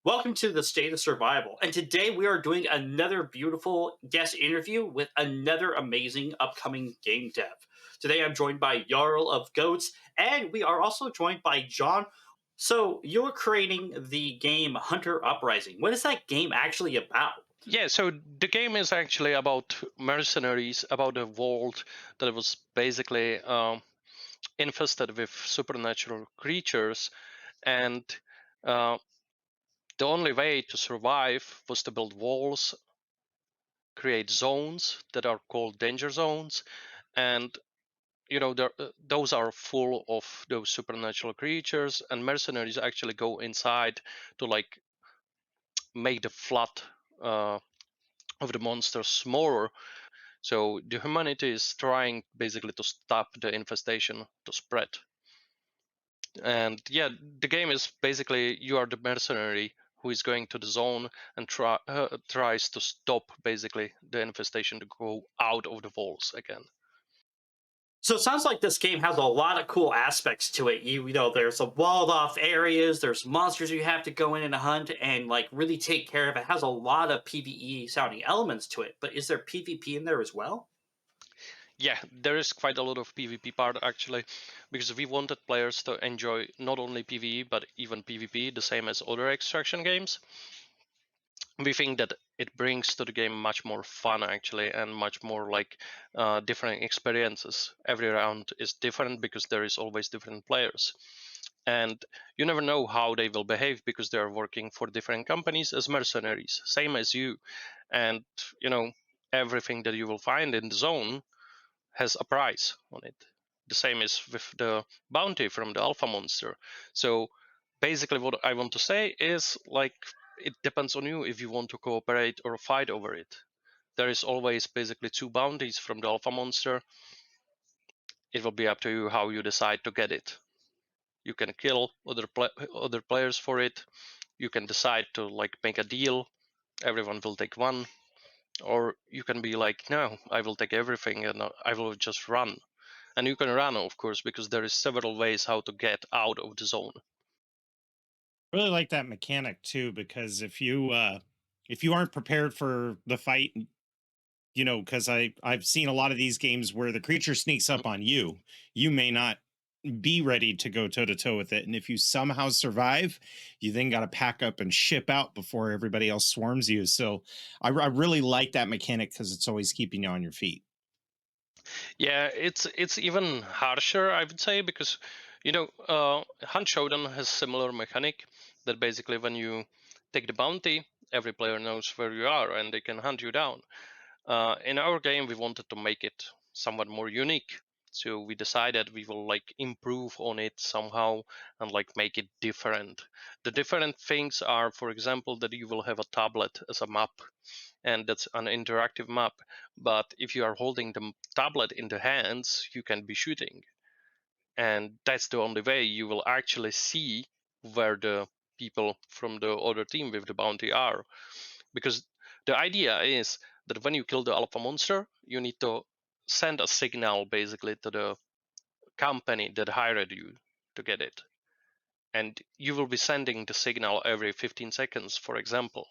Welcome to the State of Survival. And today we are doing another beautiful guest interview with another amazing upcoming game dev. Today I'm joined by Jarl of Goats, and we are also joined by John. So you're creating the game Hunter Uprising. What is that game actually about? Yeah, so the game is actually about mercenaries, about a world that was basically infested with supernatural creatures, and uh, the only way to survive was to build walls, create zones that are called danger zones, and those are full of those supernatural creatures, and mercenaries actually go inside to like make the flood uh, of the monsters smaller. So the humanity is trying basically to stop the infestation to spread. And yeah, the game is basically you are the mercenary who is going to the zone and tries to stop basically the infestation to go out of the walls again. So it sounds like this game has a lot of cool aspects to it. You know, there's some walled off areas, there's monsters you have to go in and hunt and like really take care of. It has a lot of PvE sounding elements to it, but is there PvP in there as well? Yeah, there is quite a lot of PvP part actually, because we wanted players to enjoy not only PvE but even PvP, the same as other extraction games. We think that it brings to the game much more fun actually, and much more like different experiences. Every round is different because there is always different players, and you never know how they will behave because they are working for different companies as mercenaries, same as you. And you know everything that you will find in the zone has a price on it. The same is with the bounty from the alpha monster. So basically what I want to say is like it depends on you if you want to cooperate or fight over it. There is always basically two bounties from the alpha monster. It will be up to you how you decide to get it. You can kill other players for it. You can decide to like make a deal. Everyone will take one, or you can be like, no, I will take everything and I will just run. And you can run, of course, because there is several ways how to get out of the zone. Really like that mechanic too, because if you aren't prepared for the fight, because I've seen a lot of these games where the creature sneaks up on you, you may not be ready to go toe to toe with it, and if you somehow survive, you then got to pack up and ship out before everybody else swarms you. So I really like that mechanic because it's always keeping you on your feet. Yeah, it's even harsher, I would say, because Hunt Showdown has similar mechanic that basically when you take the bounty, every player knows where you are and they can hunt you down. In our game, we wanted to make it somewhat more unique. So we decided we will like improve on it somehow and like make it different. The different things are, for example, that you will have a tablet as a map, and that's an interactive map. But if you are holding the tablet in the hands, you can be shooting, and that's the only way you will actually see where the people from the other team with the bounty are, because the idea is that when you kill the alpha monster, you need to send a signal basically to the company that hired you to get it. And you will be sending the signal every 15 seconds, for example.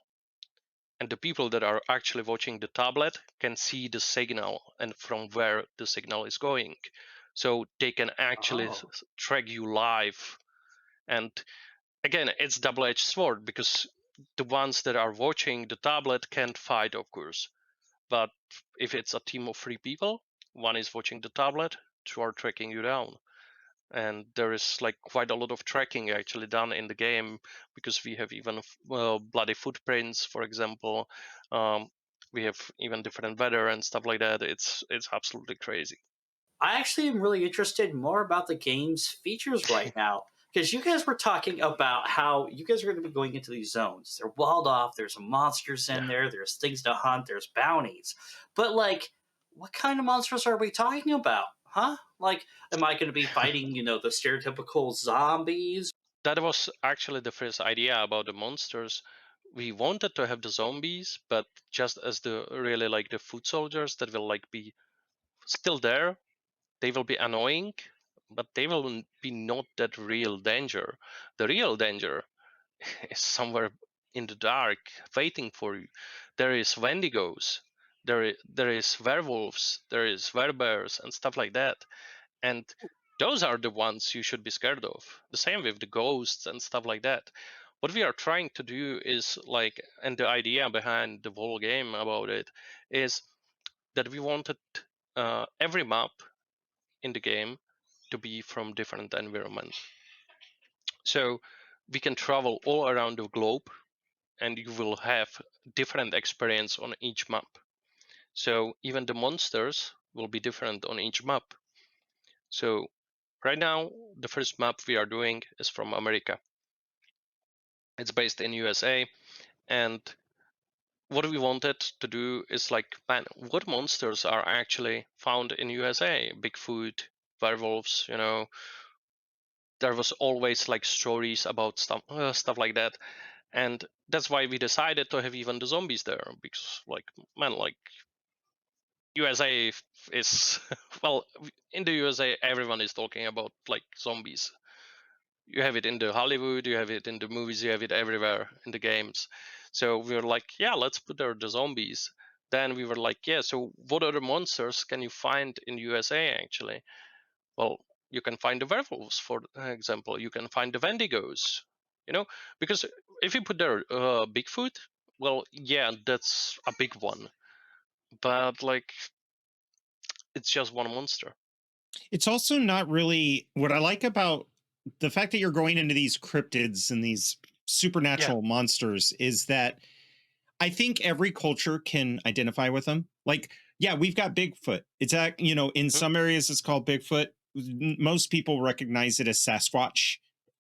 And the people that are actually watching the tablet can see the signal and from where the signal is going. So they can actually Oh. track you live. And again, it's double-edged sword because the ones that are watching the tablet can't fight, of course. But if it's a team of three people, one is watching the tablet, two are tracking you down. And there is like quite a lot of tracking actually done in the game because we have even bloody footprints, for example. Um, we have even different weather and stuff like that. It's absolutely crazy. I actually am really interested more about the game's features right now because you guys were talking about how you guys are going to be going into these zones. They're walled off. There's monsters in Yeah. there. There's things to hunt. There's bounties. But like, what kind of monsters are we talking about? Huh? Like, am I going to be fighting, the stereotypical zombies? That was actually the first idea about the monsters. We wanted to have the zombies, but just as the really like the foot soldiers that will like be still there. They will be annoying, but they will be not that real danger. The real danger is somewhere in the dark waiting for you. There is Wendigos, there is werewolves, there is werebears and stuff like that. And those are the ones you should be scared of. The same with the ghosts and stuff like that. What we are trying to do is like, and the idea behind the whole game about it is that we wanted every map in the game to be from different environment. So we can travel all around the globe and you will have different experience on each map. So even the monsters will be different on each map. So right now, the first map we are doing is from America. It's based in USA, and what we wanted to do is like, man, what monsters are actually found in USA? Bigfoot, werewolves, there was always like stories about stuff like that, and that's why we decided to have even the zombies there, because like, man, like USA is well, in the USA everyone is talking about like zombies. You have it in the Hollywood, you have it in the movies, you have it everywhere in the games. So we were like, yeah, let's put there the zombies. Then we were like, yeah, so what other monsters can you find in USA actually? Well, you can find the werewolves, for example. You can find the Wendigos, because if you put there Bigfoot, well, yeah, that's a big one, but like it's just one monster. It's also not really what I like about the fact that you're going into these cryptids and these supernatural monsters is that I think every culture can identify with them. Like, yeah, we've got Bigfoot. It's in Mhm. some areas it's called Bigfoot. Most people recognize it as Sasquatch.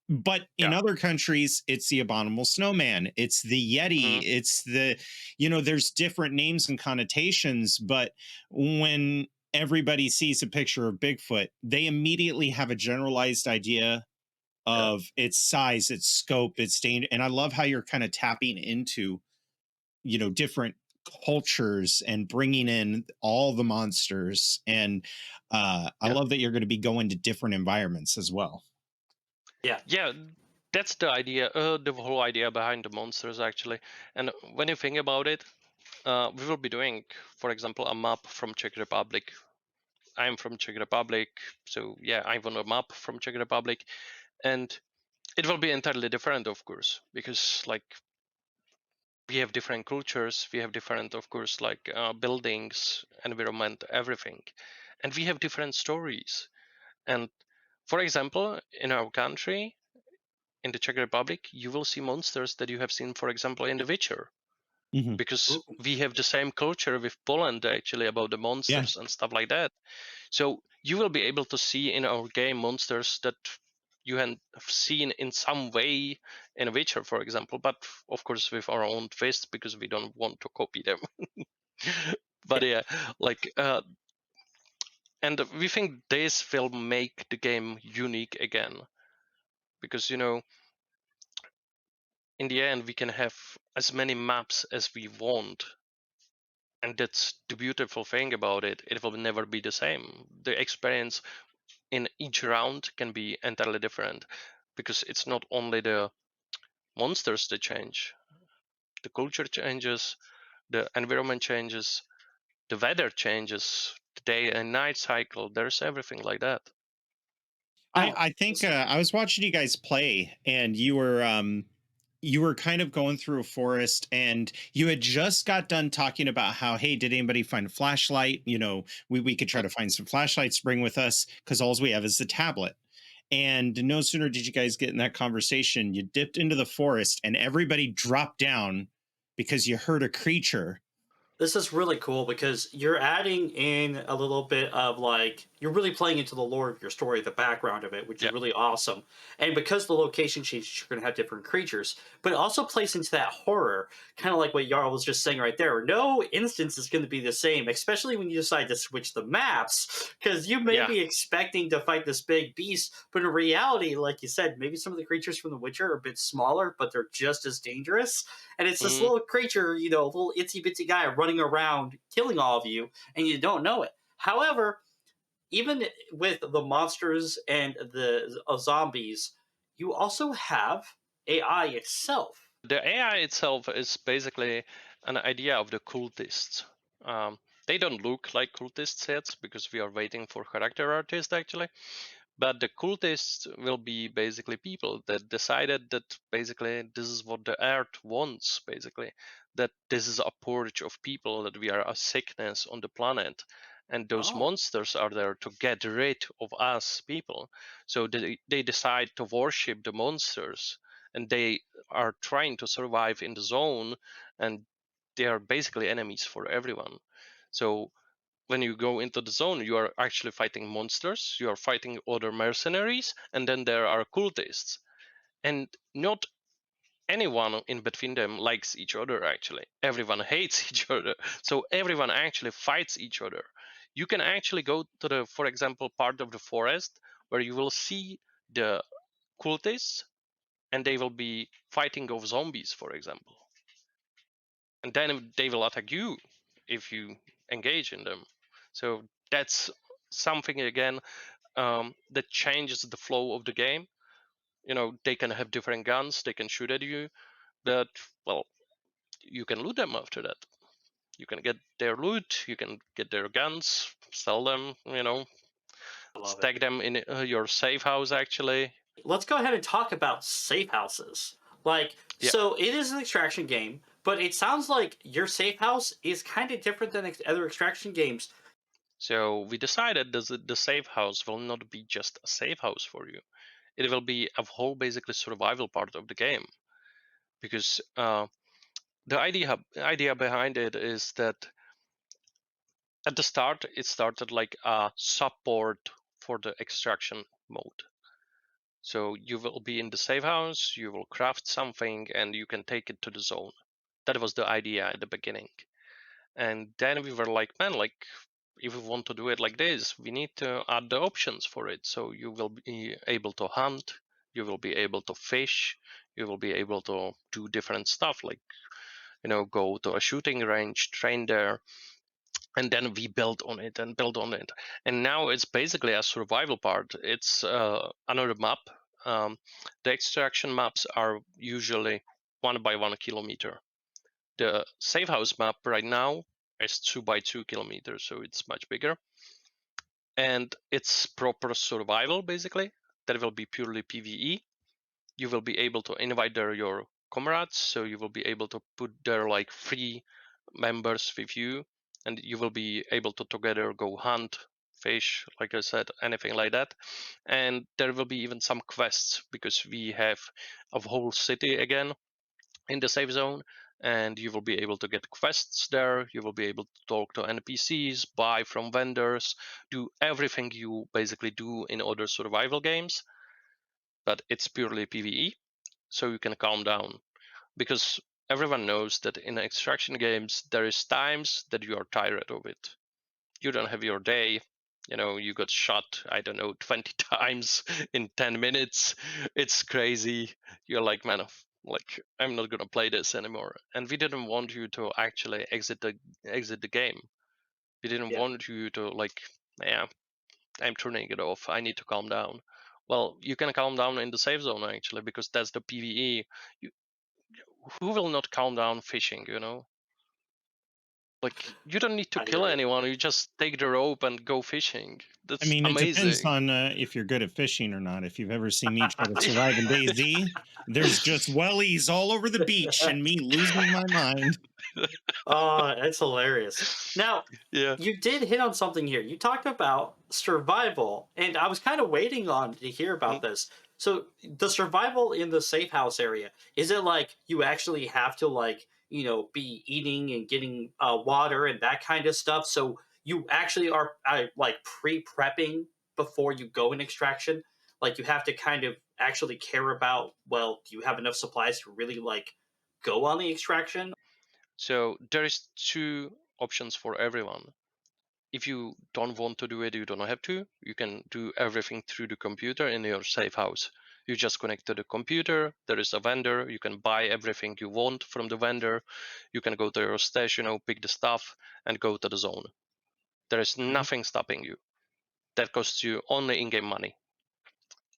But in Yeah. other countries, it's the abominable snowman. It's the Yeti. Mhm. It's there's different names and connotations. But when everybody sees a picture of Bigfoot, they immediately have a generalized idea Yeah. of its size, its scope, its danger. And I love how you're kind of tapping into different cultures and bringing in all the monsters. And I Yeah. love that you're going to be going to different environments as well. Yeah, that's the idea, the whole idea behind the monsters actually. And when you think about it, we will be doing, for example, a map from Czech Republic. I'm from Czech Republic, so yeah, I want a map from Czech Republic, and it will be entirely different, of course, because like we have different cultures, we have different, of course, like buildings, environment, everything, and we have different stories. And for example, in our country, in the Czech Republic, you will see monsters that you have seen, for example, in The Witcher, Mhm. because we have the same culture with Poland actually about the Yeah. monsters and stuff like that. So you will be able to see in our game monsters that you have seen in some way in Witcher, for example, but of course with our own twist because we don't want to copy them. But yeah, like, and we think this will make the game unique again, because in the end we can have as many maps as we want, and that's the beautiful thing about it. It will never be the same. The experience in each round can be entirely different, because it's not only the monsters that change, the culture changes, the environment changes, the weather changes, the day and night cycle, there's everything like that. I think I was watching you guys play, and you were kind of going through a forest, and you had just got done talking about how, hey, did anybody find a flashlight? We could try to find some flashlights to bring with us because all we have is the tablet. And no sooner did you guys get in that conversation, you dipped into the forest, and everybody dropped down because you heard a creature. This is really cool because you're adding in a little bit of like you're really playing into the lore of your story, the background of it, which Yeah. is really awesome. And because the location changes, you're going to have different creatures, but it also plays into that horror, kind of like what Jarl was just saying right there. No instance is going to be the same, especially when you decide to switch the maps, because you may Yeah. be expecting to fight this big beast, but in reality, like you said, maybe some of the creatures from The Witcher are a bit smaller, but they're just as dangerous. And it's this Mhm. little creature, little itsy bitsy guy running around killing all of you, and you don't know it. However, even with the monsters and the zombies, you also have AI itself. The AI itself is basically an idea of the cultists. They don't look like cultists yet because we are waiting for character artists actually. But the cultists will be basically people that decided that basically this is what the earth wants, basically, that this is a purge of people, that we are a sickness on the planet. And those Oh, monsters are there to get rid of us people. So they decide to worship the monsters, and they are trying to survive in the zone, and they are basically enemies for everyone. So when you go into the zone, you are actually fighting monsters, you are fighting other mercenaries, and then there are cultists. And not anyone in between them likes each other, actually. Everyone hates each other. So everyone actually fights each other. You can actually go to the, for example, part of the forest where you will see the cultists and they will be fighting off zombies, for example. And then they will attack you if you engage in them. So that's something again that changes the flow of the game. You know, they can have different guns, they can shoot at you, but well, you can loot them after that. You can get their loot, you can get their guns, sell them, you know, I love it. stack them in your safe house actually. Let's go ahead and talk about safe houses. Like, Yeah. so it is an extraction game, but it sounds like your safe house is kind of different than other extraction games. So we decided that the safe house will not be just a safe house for you. It will be a whole basically survival part of the game, because the idea behind it is that at the start it started like a support for the extraction mode. So you will be in the safe house, you will craft something, and you can take it to the zone. That was the idea at the beginning. And then we were like, man, like if we want to do it like this, we need to add the options for it. So you will be able to hunt, you will be able to fish, you will be able to do different stuff, like, you know, go to a shooting range, train there, and then we build on it and build on it. And now it's basically a survival part. It's another map. The extraction maps are usually 1 by 1 kilometer. The safe house map right now is 2 by 2 kilometers, so it's much bigger. And it's proper survival, basically. That will be purely PvE. You will be able to invite there your comrades, so you will be able to put there like 3 members with you, and you will be able to together go hunt, fish, like I said, anything like that. And there will be even some quests, because we have a whole city again in the safe zone, and you will be able to get quests there. You will be able to talk to NPCs, buy from vendors, do everything you basically do in other survival games, but it's purely PvE, so you can calm down, because everyone knows that in extraction games there is times that you are tired of it. You don't have your day, you know, you got shot, I don't know, 20 times in 10 minutes. It's crazy. You're like, man, like I'm not gonna play this anymore. And we didn't want you to actually exit the game. We didn't Yeah. want you to like, yeah, I'm turning it off, I need to calm down. Well, you can calm down in the safe zone actually, because that's the PvE. You, who will not calm down fishing, you know? Like, you don't need to I kill agree. anyone, you just take the rope and go fishing. I That's mean, it depends amazing. on if you're good at fishing or not. If you've ever seen me try to survive in DayZ, there's just wellies all over the beach and me losing my mind. Oh, it's hilarious. Now, Yeah. you did hit on something here. You talked about survival, and I was kind of waiting on to hear Mm. about this. So, the survival in the safe house area, is it like you actually have to like, be eating and getting water and that kind of stuff? So, you actually are like pre-prepping before you go in extraction? Like you have to kind of actually care about, well, do you have enough supplies to really like go on the extraction? So there is two options for everyone. If you don't want to do it, you don't have to. You can do everything through the computer in your safe house. You just connect to the computer. There is a vendor. You can buy everything you want from the vendor. You can go to your stash, you know, pick the stuff and go to the zone. There is Mhm. nothing stopping you. That costs you only in-game money.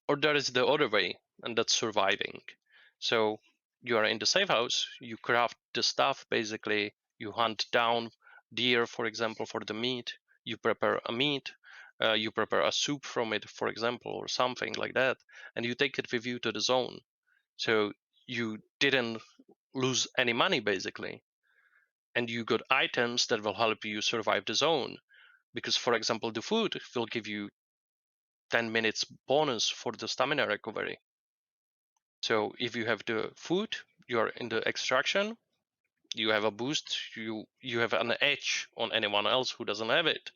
Or there is the other way, and that's surviving. So you are in the safe house, you craft the stuff. Basically, you hunt down deer, for example, for the meat. You prepare a meat. You prepare a soup from it, for example, or something like that, and you take it with you to the zone. So you didn't lose any money, basically, and you got items that will help you survive the zone. Because, for example, the food will give you 10 minutes bonus for the stamina recovery. So if you have the food, you are in the extraction, you have a boost, you have an edge on anyone else who doesn't have it.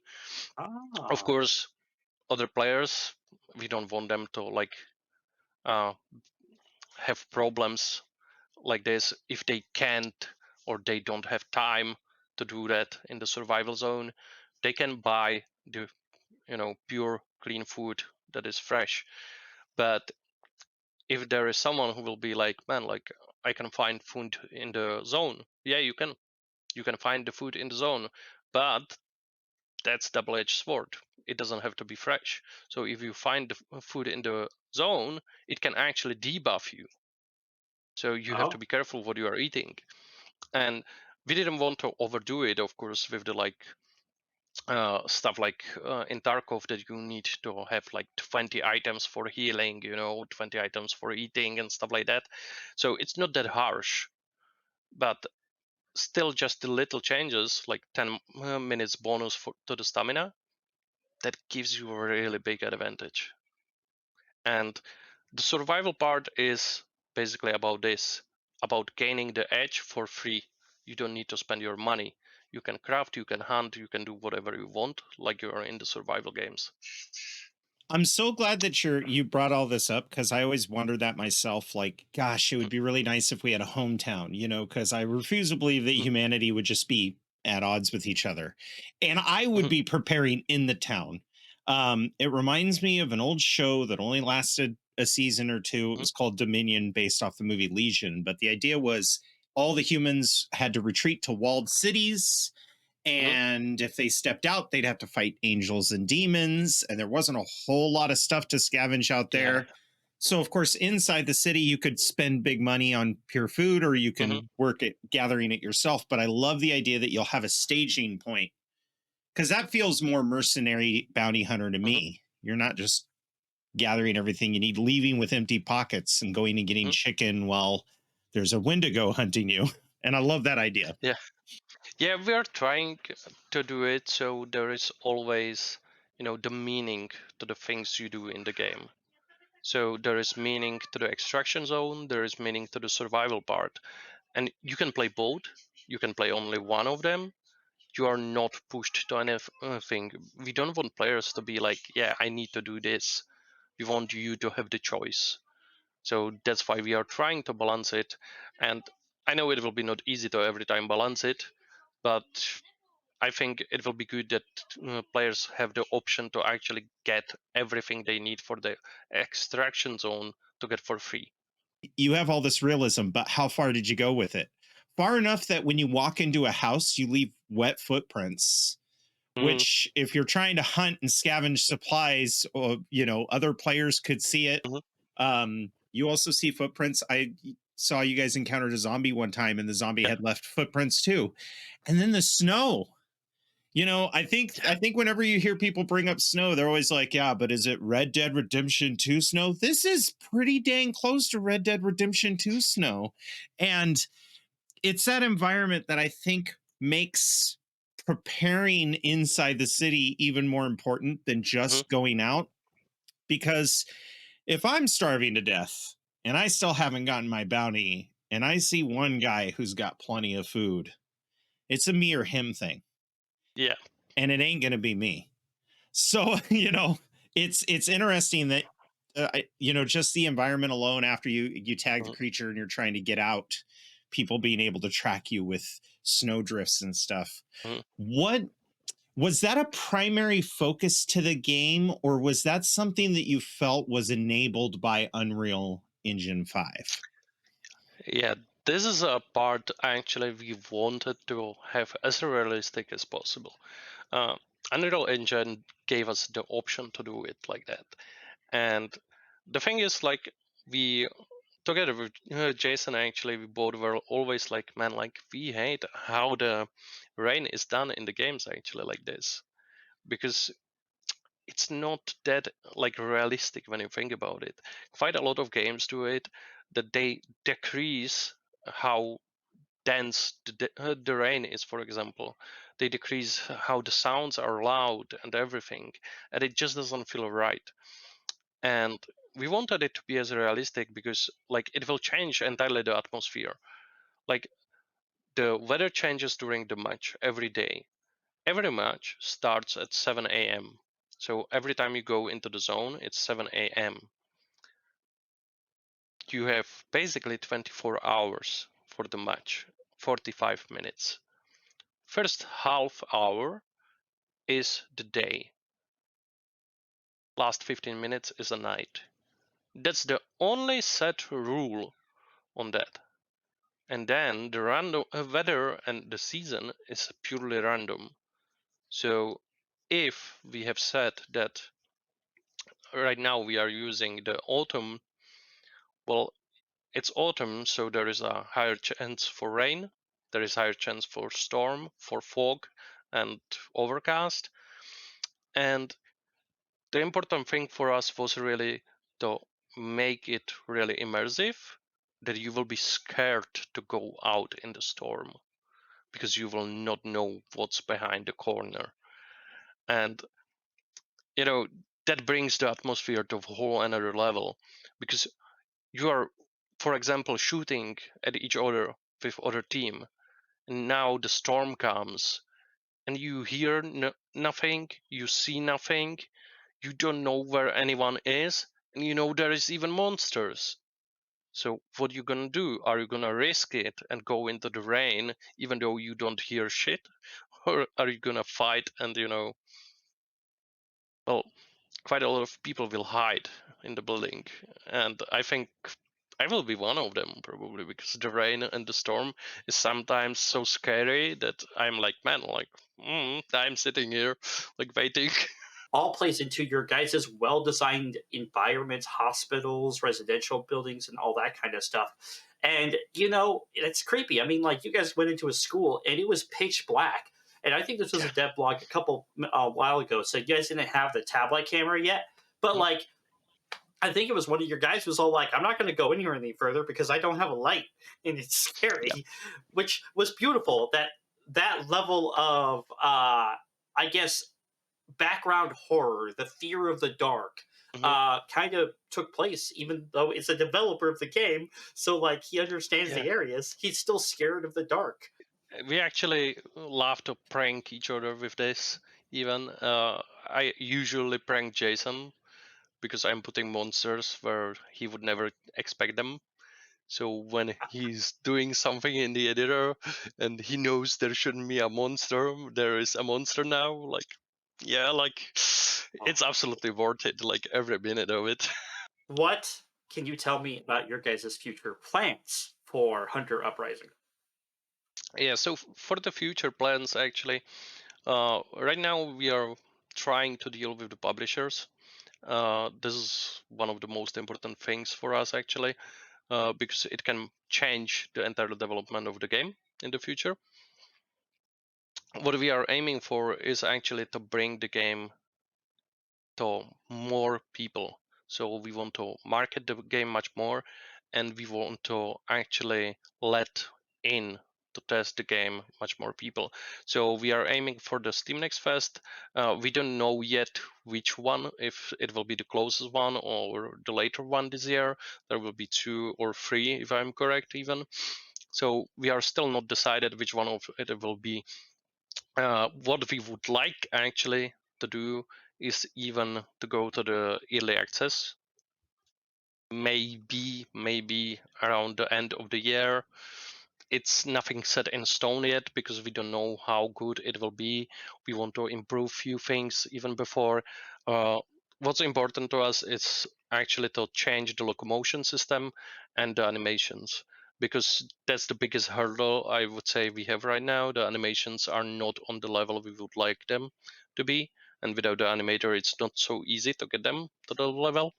Of Ah. course, other players, we don't want them to like have problems like this if they can't or they don't have time to do that in the survival zone. They can buy the pure clean food that is fresh. But if there is someone who will be like, man, like I can find food in the zone, yeah, you can find the food in the zone, but that's double-edged sword. It doesn't have to be fresh. So if you find the food in the zone, it can actually debuff you. So you have to Oh. be careful what you are eating. And we didn't want to overdo it, of course, with the like stuff like in Tarkov that you need to have like 20 items for healing, 20 items for eating and stuff like that. So it's not that harsh, but still just the little changes like 10 minutes bonus to the stamina, that gives you a really big advantage. And the survival part is basically about this, about gaining the edge for free. You don't need to spend your money. You can craft, you can hunt, you can do whatever you want, like you are in the survival games. I'm so glad that you brought all this up because I always wondered that myself. Like, gosh, it would be really nice if we had a hometown, because I refuse to believe that Mhm, humanity would just be at odds with each other. And I would mhm, be preparing in the town. It reminds me of an old show that only lasted a season or two. It mhm, was called Dominion, based off the movie Legion. But the idea was all the humans had to retreat to walled cities, mhm. and if they stepped out, they'd have to fight angels and demons, and there wasn't a whole lot of stuff to scavenge out Yeah. there. So of course, inside the city you could spend big money on pure food, or you Mhm, can work at gathering it yourself. But I love the idea that you'll have a staging point, because that feels more mercenary bounty hunter to mhm, me. You're not just gathering everything you need, leaving with empty pockets and going and getting mhm. chicken while there's a Wendigo hunting you. And I love that idea. Yeah. Yeah, we are trying to do it so there is always, the meaning to the things you do in the game. So there is meaning to the extraction zone, there is meaning to the survival part. And you can play both. You can play only one of them. You are not pushed to anything. We don't want players to be like, yeah, I need to do this. We want you to have the choice. So that's why we are trying to balance it. And I know it will be not easy to every time balance it, but I think it will be good that players have the option to actually get everything they need for the extraction zone to get for free. You have all this realism, but how far did you go with it? Far enough that when you walk into a house, you leave wet footprints, Mhm, which if you're trying to hunt and scavenge supplies, or other players could see it. mhm. You also see footprints. I saw you guys encountered a zombie one time, and the zombie Yeah, had left footprints too. And then the snow. I think whenever you hear people bring up snow, they're always like, yeah, but is it Red Dead Redemption 2 snow? This is pretty dang close to Red Dead Redemption 2 snow. And it's that environment that I think makes preparing inside the city even more important than mhm, just going out. Because if I'm starving to death and I still haven't gotten my bounty, and I see one guy who's got plenty of food, it's a me or him thing. yeah, And it ain't going to be me. So it's interesting that just the environment alone, after you tag the mhm, creature and you're trying to get out, people being able to track you with snow drifts and stuff. mhm. What was that a primary focus to the game, or was that something that you felt was enabled by Unreal Engine 5? Yeah, this is a part actually we wanted to have as realistic as possible. Uh, Unreal Engine gave us the option to do it like that. And the thing is, like, we together with Jason, actually, we both were always like, man, like we hate how the rain is done in the games actually like this, because it's not that like realistic when you think about it. Quite a lot of games do it, that they decrease how dense the rain is, for example. They decrease how the sounds are loud and everything, and it just doesn't feel right. And we wanted it to be as realistic because like it will change entirely the atmosphere. Like the weather changes during the match every day. Every match starts at 7 a.m. So every time you go into the zone, it's 7 a.m. You have basically 24 hours for the match, 45 minutes. First half hour is the day. Last 15 minutes is a night. That's the only set rule on that. And then the random weather and the season is purely random. So if we have said that right now we are using the autumn, well, it's autumn, so there is a higher chance for rain, there is higher chance for storm, for fog, and overcast. And the important thing for us was really to make it really immersive, that you will be scared to go out in the storm because you will not know what's behind the corner. And you know, that brings the atmosphere to a whole another level, because you are, for example, shooting at each other with other team, and now the storm comes and you hear nothing, you see nothing, you don't know where anyone is, and you know there is even monsters. So what you gonna do? Are you gonna risk it and go into the rain even though you don't hear shit? Or are you gonna fight and, well, quite a lot of people will hide in the building. And I think I will be one of them probably, because the rain and the storm is sometimes so scary that I'm like, man, like, I'm sitting here like waiting. All plays into your guys' well-designed environments, hospitals, residential buildings, and all that kind of stuff. And it's creepy. I mean, like, you guys went into a school and it was pitch black. And I think this was a dev blog a while ago. So you guys didn't have the tablet camera yet, but Mhm. like, I think it was one of your guys was all like, "I'm not going to go anywhere any further because I don't have a light and it's Yeah. scary," which was beautiful. That level of, I guess, background horror, the fear of the dark, Mhm. kind of took place, even though it's a developer of the game. So, like, he understands Yeah. the areas. He's still scared of the dark. We actually love to prank each other with this. Even I usually prank Jason because I'm putting monsters where he would never expect them. So when he's doing something in the editor and he knows there shouldn't be a monster, there is a monster now. Like, yeah, like it's absolutely worth it. Like every minute of it. What can you tell me about your guys' future plans for Hunter Uprising? Yeah. So for the future plans, actually, right now we are trying to deal with the publishers. This is one of the most important things for us, actually, because it can change the entire development of the game in the future. What we are aiming for is actually to bring the game to more people. So we want to market the game much more, and we want to actually let in to test the game much more people. So we are aiming for the Steam Next Fest. We don't know yet which one, if it will be the closest one or the later one this year. There will be 2 or 3, if I'm correct, even. So we are still not decided which one of it will be. What we would like actually to do is even to go to the early access, maybe around the end of the year. It's nothing set in stone yet because we don't know how good it will be. We want to improve few things even before. uh, what's important to us is actually to change the locomotion system and the animations, because that's the biggest hurdle I would say we have right now. The animations are not on the level we would like them to be, and without the animator it's not so easy to get them to the level.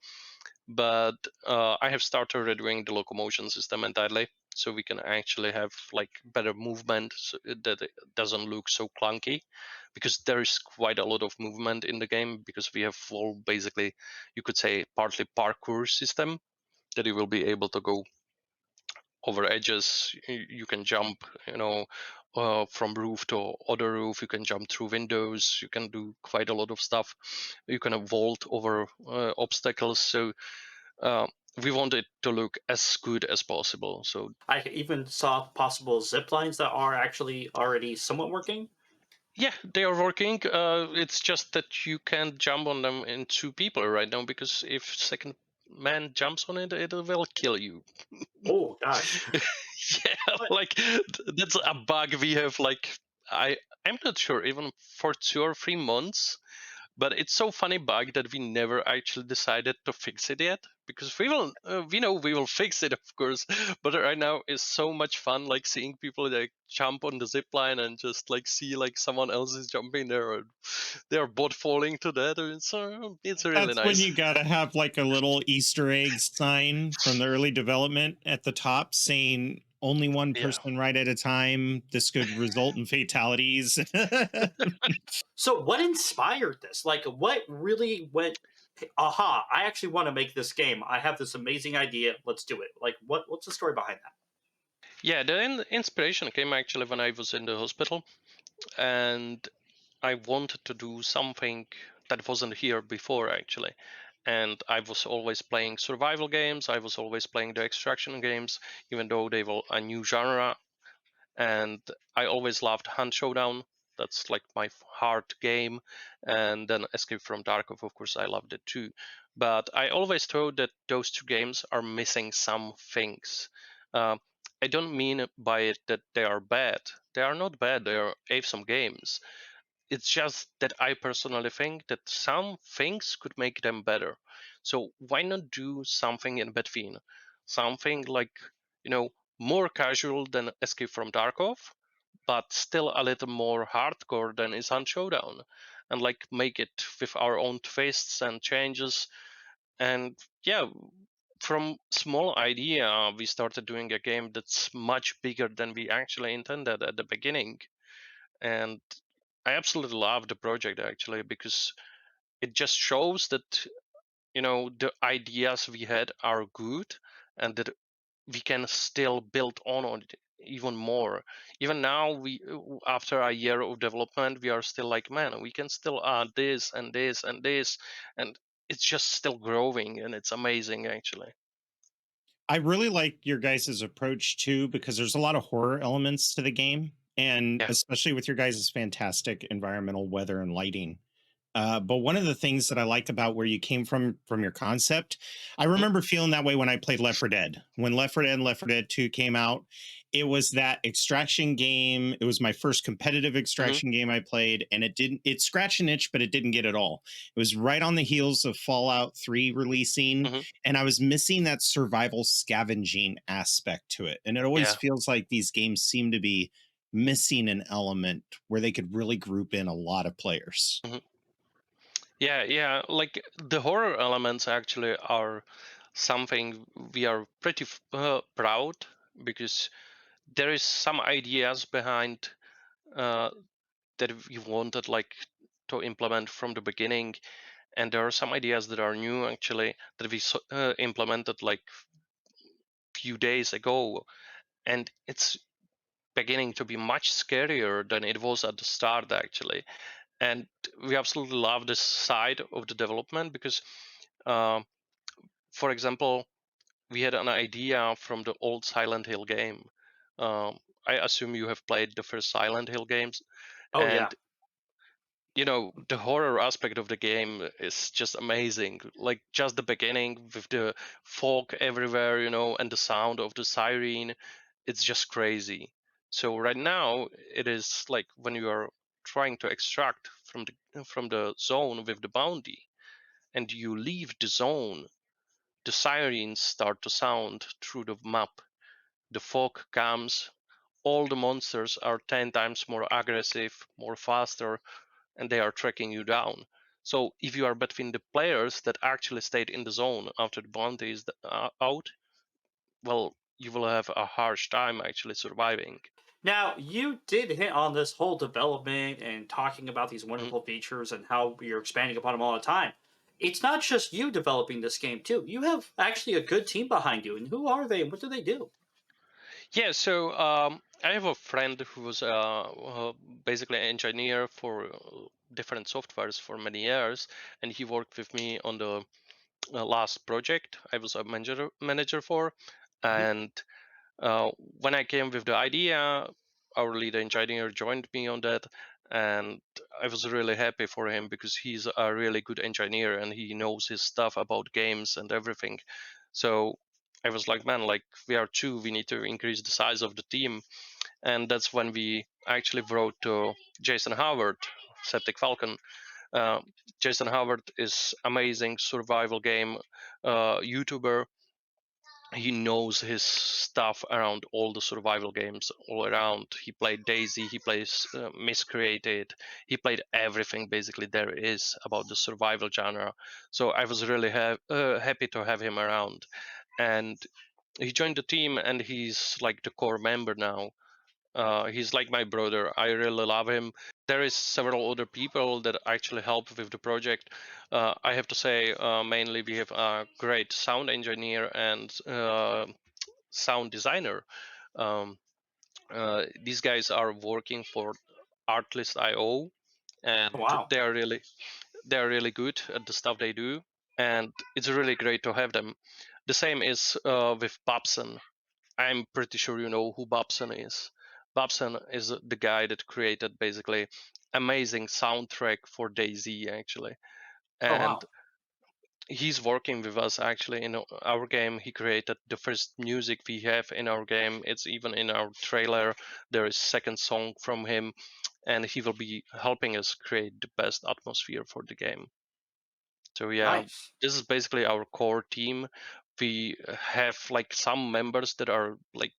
but I have started redoing the locomotion system entirely, so we can actually have like better movement, so that it doesn't look so clunky, because there is quite a lot of movement in the game, because we have full, basically you could say partly parkour system, that you will be able to go over edges. You can jump, from roof to other roof. You can jump through windows. You can do quite a lot of stuff. You can vault over obstacles. So uh, we want it to look as good as possible. So I even saw possible zip lines that are actually already somewhat working. yeah, they are working. It's just that you can't jump on them in two people right now, because if second man jumps on it, it will kill you. Oh gosh. Yeah, But like that's a bug we have. Like I'm not sure, even for 2 or 3 months, but it's so funny bug that we never actually decided to fix it yet, because we know we will fix it, of course, but right now it's so much fun, like seeing people like jump on the zip line and just like see like someone else is jumping there, or they're both falling to death. It's really That's when nice. you got to have like a little Easter egg sign from the early development at the top saying only one Yeah. person right at a time. This could result in fatalities. so what inspired this? Like what really went aha, I actually want to make this game. I have this amazing idea. Let's do it. Like what's the story behind that? Yeah, the inspiration came actually when I was in the hospital, and I wanted to do something that wasn't here before, actually. And I was always playing survival games. I was always playing the extraction games, even though they were a new genre. And I always loved Hunt Showdown. That's like my heart game. And then Escape from Tarkov, of course, I loved it too. But I always thought that those two games are missing some things. Uh, I don't mean by it that they are bad. They are not bad. They are awesome games. It's just that I personally think that some things could make them better. So why not do something in between? Something like, you know, more casual than Escape from Tarkov, but still a little more hardcore than is on Showdown. And like make it with our own twists and changes. And yeah, from small idea, we started doing a game that's much bigger than we actually intended at the beginning. And I absolutely love the project actually, because it just shows that the ideas we had are good, and that we can still build on it even more. Even now, we after a year of development, we are still like, man, we can still add this and this and this, and it's just still growing, and it's amazing actually. I really like your guys' approach too, because there's a lot of horror elements to the game, and Yeah. especially with your guys' fantastic environmental weather and lighting. But one of the things that I liked about where you came from your concept, I Mhm. remember feeling that way when I played Left 4 Dead. When Left 4 Dead and Left 4 Dead 2 came out, it was that extraction game. It was my first competitive Mhm. extraction game I played, and it scratched an itch, but it didn't get it all. It was right on the heels of Fallout 3 releasing, Mhm. and I was missing that survival scavenging aspect to it. And it always Yeah. feels like these games seem to be missing an element where they could really group in a lot of players. Mhm. Yeah. Like the horror elements actually are something we are pretty proud, because there is some ideas behind uh, that we wanted like to implement from the beginning, and there are some ideas that are new actually, that we implemented like few days ago, and it's beginning to be much scarier than it was at the start actually. And we absolutely love this side of the development, because um, for example, we had an idea from the old Silent Hill game. I assume you have played the first Silent Hill games, Oh yeah. and the horror aspect of the game is just amazing. Like just the beginning with the fog everywhere, and the sound of the siren, it's just crazy. So right now it is like when you are trying to extract from the zone with the bounty, and you leave the zone, the sirens start to sound through the map. The fog comes, all the monsters are 10 times more aggressive, more faster, and they are tracking you down. So if you are between the players that actually stayed in the zone after the bounty is out, well, you will have a harsh time actually surviving. Now, you did hit on this whole development and talking about these Mhm. wonderful features and how you're expanding upon them all the time. It's not just you developing this game, too. You have actually a good team behind you. And who are they and what do they do? Yeah, so I have a friend who was basically an engineer for different softwares for many years, and he worked with me on the last project I was a manager for. Mhm. And when I came with the idea, our lead engineer joined me on that, and I was really happy for him because he's a really good engineer and he knows his stuff about games and everything. So I was like, man, like we are two, we need to increase the size of the team, and that's when we actually wrote to Jason Howard, Septic Falcon. Uh, Jason Howard is amazing survival game YouTuber. He knows his stuff around all the survival games all around. He played Daisy, he plays Miscreated, he played everything basically there is about the survival genre. So I was really happy to have him around, and he joined the team and he's like the core member now. He's like my brother. I really love him. There is several other people that actually help with the project. I have to say, mainly we have a great sound engineer and sound designer. Um, these guys are working for Artlist.io, and Wow. they are really good at the stuff they do, and it's really great to have them. The same is with Babson. I'm pretty sure you know who Babson is. Babson is the guy that created basically amazing soundtrack for DayZ actually, Oh, and wow. he's working with us actually in our game. He created the first music we have in our game. It's even in our trailer. There is second song from him, and he will be helping us create the best atmosphere for the game. So yeah, Nice. this is basically our core team. We have like some members that are like,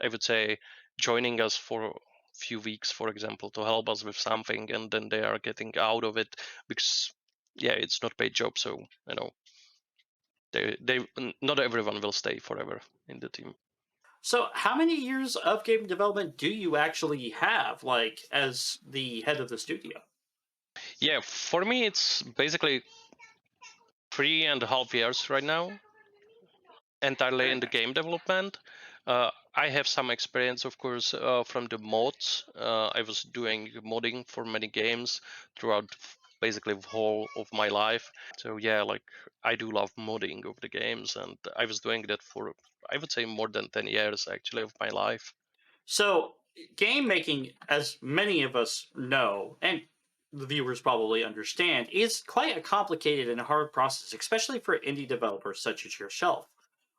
I would say, joining us for a few weeks, for example, to help us with something, and then they are getting out of it because, yeah, it's not paid job. So you know, not everyone will stay forever in the team. So, how many years of game development do you actually have, like, as the head of the studio? Yeah, for me, it's basically 3.5 years right now, entirely Very in the nice. game development. I have some experience, of course, from the mods. I was doing modding for many games throughout basically the whole of my life. So yeah, like I do love modding of the games, and I was doing that for, I would say, more than 10 years actually of my life. So, game making, as many of us know, and the viewers probably understand, is quite a complicated and hard process, especially for indie developers such as yourself.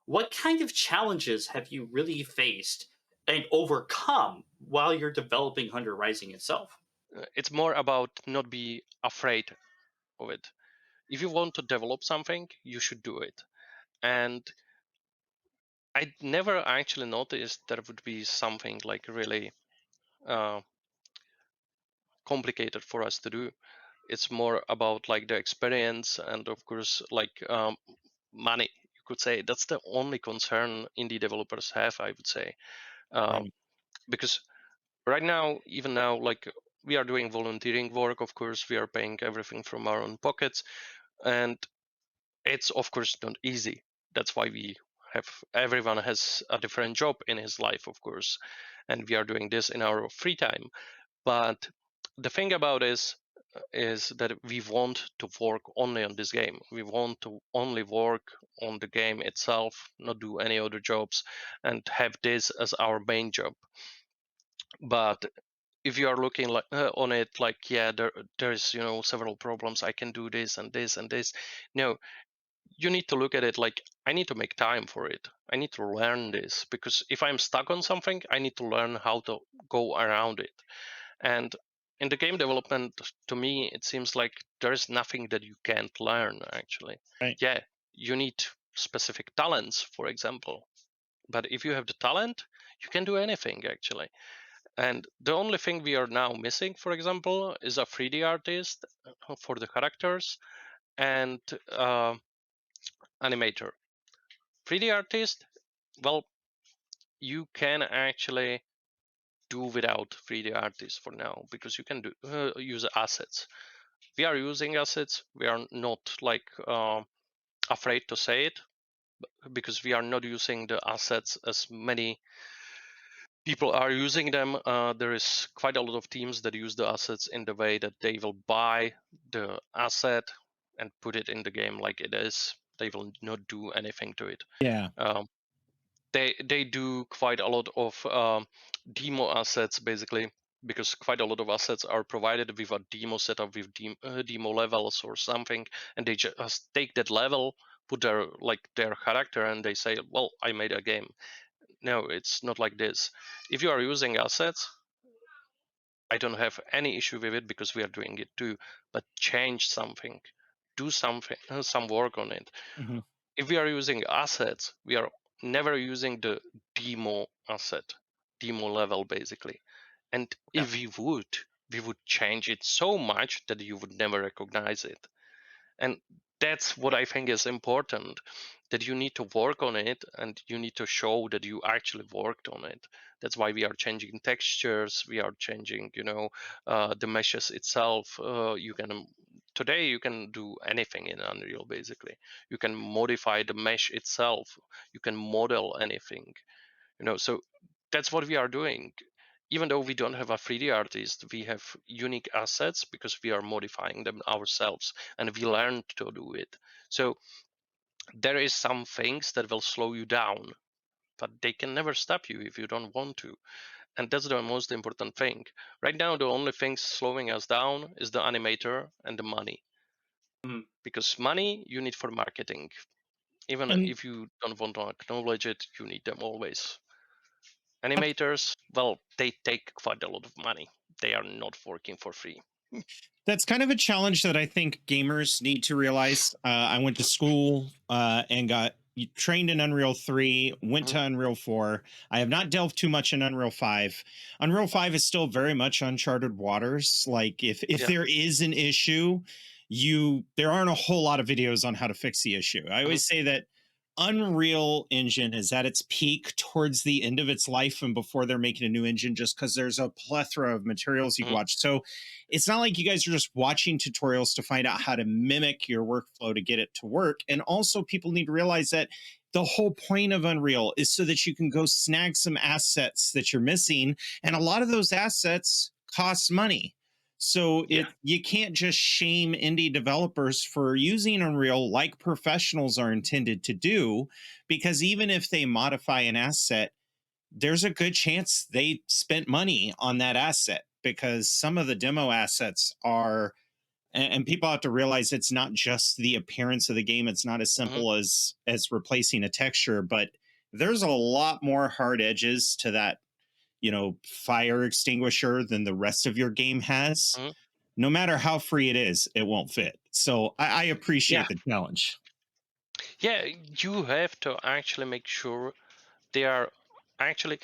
What kind of challenges have you really faced and overcome while you're developing Hunter Rising itself? It's more about not be afraid of it. If you want to develop something, you should do it. And I never actually noticed there would be something like really uh, complicated for us to do. It's more about like the experience and of course like money. You could say that's the only concern indie developers have. I would say um, Right. because right now, even now, like we are doing volunteering work. Of course, we are paying everything from our own pockets, and it's of course not easy. That's why we have everyone has a different job in his life, of course, and we are doing this in our free time. But the thing about is that we want to work only on this game. We want to only work on the game itself, not do any other jobs, and have this as our main job. But if you are looking like on it like, yeah, there's several problems, I can do this and this and this. No, you need to look at it like I need to make time for it. I need to learn this because if I'm stuck on something, I need to learn how to go around it. And in the game development, to me, it seems like there is nothing that you can't learn actually. Right. Yeah, you need specific talents, for example. But if you have the talent, you can do anything actually. And the only thing we are now missing, for example, is a 3D artist for the characters and animator. 3D artist, well, you can actually do without 3D artists for now, because you can use assets. We are using assets. We are not like afraid to say it, because we are not using the assets as many people are using them. There is quite a lot of teams that use the assets in the way that they will buy the asset and put it in the game like it is. They will not do anything to it. Yeah. They do quite a lot of demo assets, basically, because quite a lot of assets are provided with a demo setup with demo levels or something, and they just take that level, put their character, and they say, well, I made a game. No, it's not like this. If you are using assets, I don't have any issue with it, because we are doing it too. But change something, do something, some work on it. Mm-hmm. If we are using assets, we are never using the demo asset, demo level, basically. And Yeah. if we would change it so much that you would never recognize it. And that's what I think is important, that you need to work on it and you need to show that you actually worked on it. That's why we are changing textures, we are changing, the meshes itself. Today you can do anything in Unreal, basically. You can modify the mesh itself, you can model anything, so that's what we are doing. Even though we don't have a 3D artist, we have unique assets because we are modifying them ourselves and we learned to do it. So there is some things that will slow you down, but they can never stop you if you don't want to. And that's the most important thing. Right now, the only thing slowing us down is the animator and the money. Mhm. Because money you need for marketing. Even And if you don't want to acknowledge it, you need them always. Animators, well, they take quite a lot of money. They are not working for free. that's kind of a challenge that I think gamers need to realize. I went to school and got trained in Unreal 3, went to Unreal 4. I have not delved too much in Unreal 5. Unreal 5 is still very much uncharted waters. Like if Yeah. there is an issue, there aren't a whole lot of videos on how to fix the issue. I always say that Unreal Engine is at its peak towards the end of its life and before they're making a new engine, just because there's a plethora of materials you can watch. So it's not like you guys are just watching tutorials to find out how to mimic your workflow to get it to work. And also, people need to realize that the whole point of Unreal is so that you can go snag some assets that you're missing. And a lot of those assets cost money. So Yeah. you can't just shame indie developers for using Unreal like professionals are intended to do, because even if they modify an asset, there's a good chance they spent money on that asset, because some of the demo assets are, and people have to realize it's not just the appearance of the game. It's not as simple as replacing a texture, but there's a lot more hard edges to that fire extinguisher than the rest of your game has. No matter how free it is, it won't fit. So I Yeah. appreciate the challenge. Yeah, you have to actually make sure they are actually,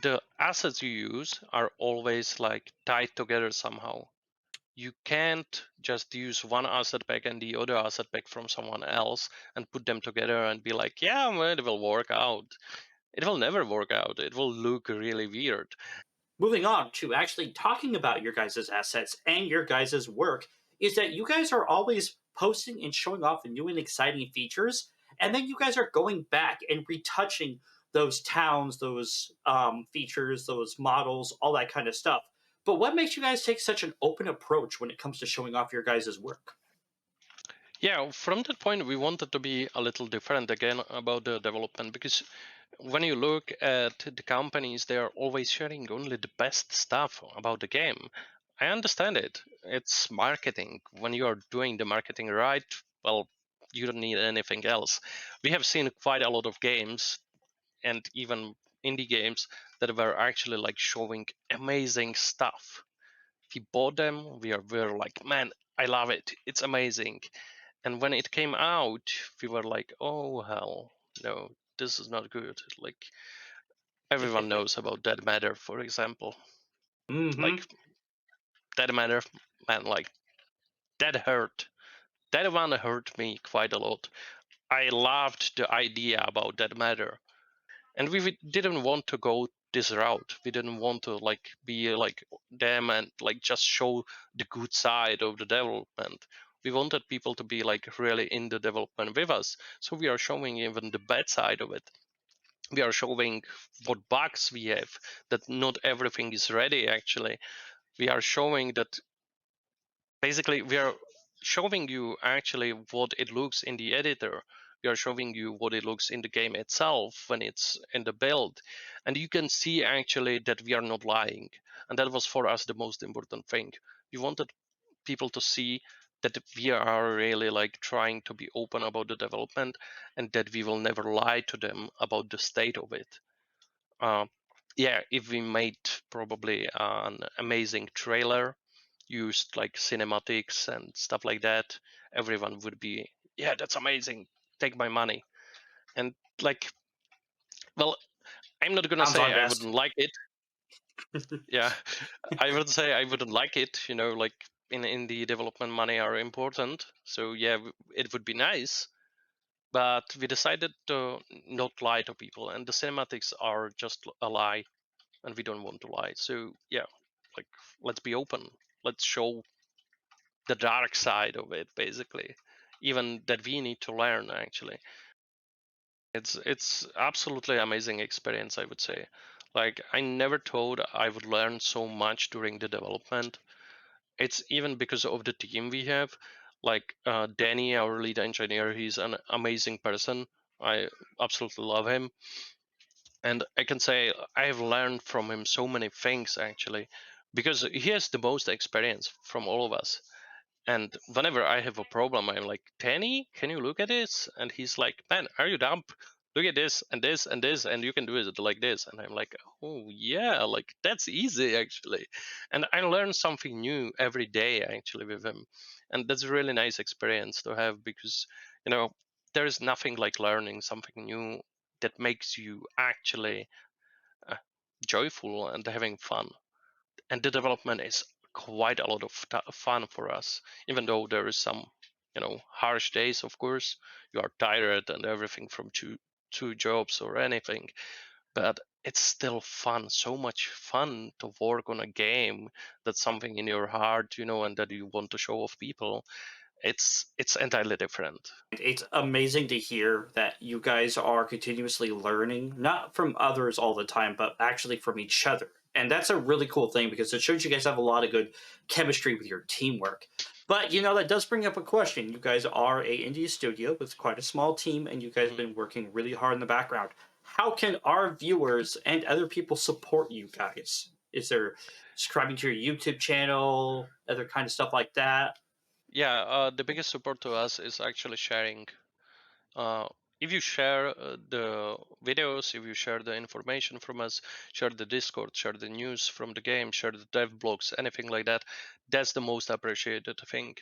the assets you use are always like tied together somehow. You can't just use one asset pack and the other asset pack from someone else and put them together and be like, yeah, well, it will work out. It will never work out. It will look really weird. Moving on to actually talking about your guys' assets and your guys' work, is that you guys are always posting and showing off new and exciting features, and then you guys are going back and retouching those towns, those features, those models, all that kind of stuff. But what makes you guys take such an open approach when it comes to showing off your guys' work? Yeah, from that point, we wanted to be a little different again about the development, because when you look at the companies, they are always sharing only the best stuff about the game. I understand it. It's marketing. When you are doing the marketing right, well, you don't need anything else. We have seen quite a lot of games and even indie games that were actually like showing amazing stuff. We bought them, we were like, man, I love it. It's amazing. And when it came out, we were like, oh hell, no, this is not good. Like everyone knows about Dead Matter, for example. Like that matter, man. Like that hurt. That one hurt me quite a lot. I loved the idea about that matter, and we didn't want to go this route. We didn't want to like be like them and like just show the good side of the development. We wanted people to be like really in the development with us, so we are showing even the bad side of it. We are showing what bugs we have, that not everything is ready actually. We are showing that basically we are showing you actually what it looks in the editor. We are showing you what it looks in the game itself when it's in the build, and you can see actually that we are not lying. And that was for us the most important thing. We wanted people to see that we are really like trying to be open about the development, and that we will never lie to them about the state of it. Yeah, if we made probably an amazing trailer, used like cinematics and stuff like that, everyone would be, yeah, that's amazing, take my money. And like, well, I'm not gonna Sounds say on I best. wouldn't like it. Yeah, I would say I wouldn't like it. You know, like in the development, money are important. So yeah, it would be nice. But we decided to not lie to people, and the cinematics are just a lie, and we don't want to lie. So yeah, like let's be open. Let's show the dark side of it, basically, even that we need to learn. Actually, it's absolutely amazing experience, I would say. Like I never thought I would learn so much during the development. It's even because of the team we have. Like Danny, our lead engineer, he's an amazing person. I absolutely love him, and I can say I have learned from him so many things actually, because he has the most experience from all of us. And whenever I have a problem, I'm like, Danny, can you look at this? And he's like, man, are you dumb? Look at this and this and this, and you can do it like this. And I'm like, oh yeah, like that's easy actually. And I learn something new every day actually with him, and that's a really nice experience to have, because you know there is nothing like learning something new that makes you actually uh, joyful and having fun. And the development is quite a lot of fun for us, even though there is some harsh days. Of course, you are tired and everything from two jobs or anything, but it's still fun, so much fun to work on a game that's something in your heart, and that you want to show off people. It's entirely different. It's amazing to hear that you guys are continuously learning, not from others all the time, but actually from each other. And that's a really cool thing because it shows you guys have a lot of good chemistry with your teamwork. But that does bring up a question. You guys are a indie studio with quite a small team, and you guys have Mhm. been working really hard in the background. How can our viewers and other people support you guys? Is there subscribing to your YouTube channel, other kind of stuff like that? Yeah, the biggest support to us is actually sharing. Uh, if you share the videos, if you share the information from us, share the Discord, share the news from the game, share the dev blogs, anything like that, that's the most appreciated thing.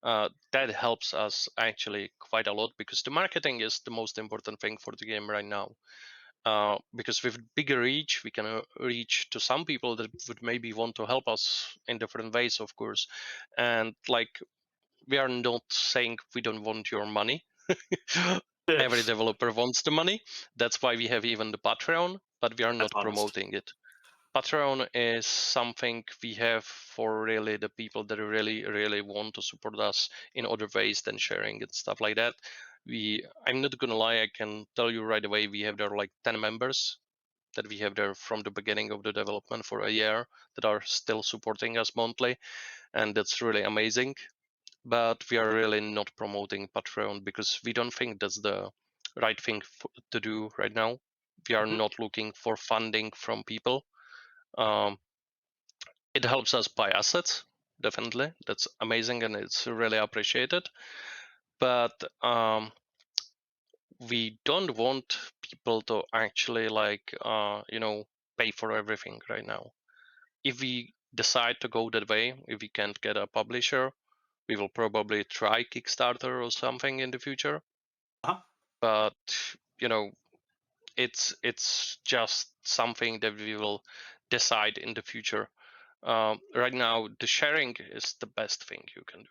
That helps us actually quite a lot, because the marketing is the most important thing for the game right now. Because with bigger reach, we can reach to some people that would maybe want to help us in different ways, of course. And like, we are not saying we don't want your money. Every developer wants the money. That's why we have even the Patreon, but we are That's not honest. promoting it. Patreon is something we have for really the people that really, really want to support us in other ways than sharing and stuff like that. I'm not gonna lie, I can tell you right away, we have there like 10 members that we have there from the beginning of the development for a year that are still supporting us monthly, and that's really amazing. But we are really not promoting Patreon because we don't think that's the right thing to do right now. We are Mhm. not looking for funding from people. Um, it helps us buy assets, definitely. That's amazing and it's really appreciated. But we don't want people to actually pay for everything right now. If we decide to go that way, if we can't get a publisher, we will probably try Kickstarter or something in the future. Uh-huh. But you know, it's just something that we will decide in the future. right now the sharing is the best thing you can do.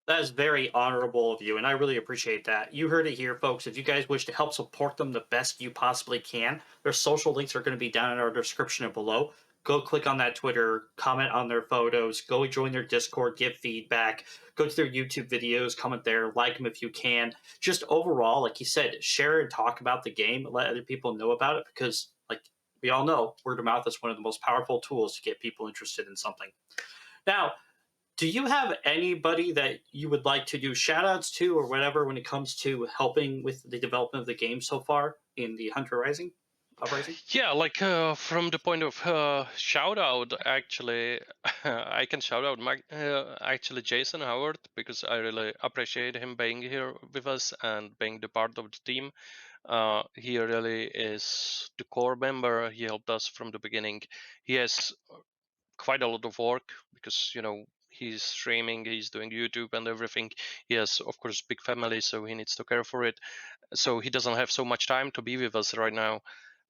That is very honorable of you, and I really appreciate that. You heard it here, folks. If you guys wish to help support them the best you possibly can, their social links are going to be down in our description below. Go click on that Twitter, comment on their photos, go join their Discord, give feedback, go to their YouTube videos, comment there, like them if you can. Just overall, like you said, share and talk about the game, let other people know about it, because, like we all know, word of mouth is one of the most powerful tools to get people interested in something. Now, do you have anybody that you would like to do shout outs to or whatever when it comes to helping with the development of the game so far in the Hunter Rising Uprising? Yeah, like from the point of shout out, actually, I can shout out actually Jason Howard, because I really appreciate him being here with us and being the part of the team. He really is the core member. He helped us from the beginning. He has quite a lot of work because he's streaming, he's doing YouTube and everything. He has, of course, big family, so he needs to care for it. So he doesn't have so much time to be with us right now.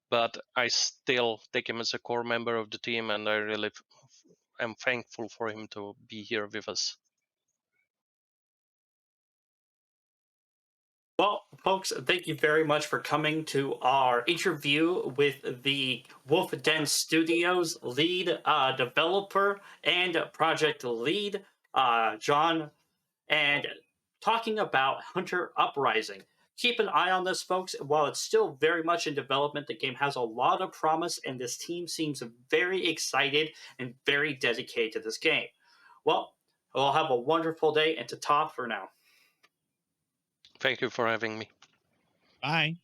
But I still take him as a core member of the team, and I really am thankful for him to be here with us. Well, folks, thank you very much for coming to our interview with the Wolf Den Studios lead developer and project lead, John, and talking about Hunter Uprising. Keep an eye on this, folks. While it's still very much in development, the game has a lot of promise, and this team seems very excited and very dedicated to this game. Well, we'll have a wonderful day, and ta-ta for now. Thank you for having me. Bye.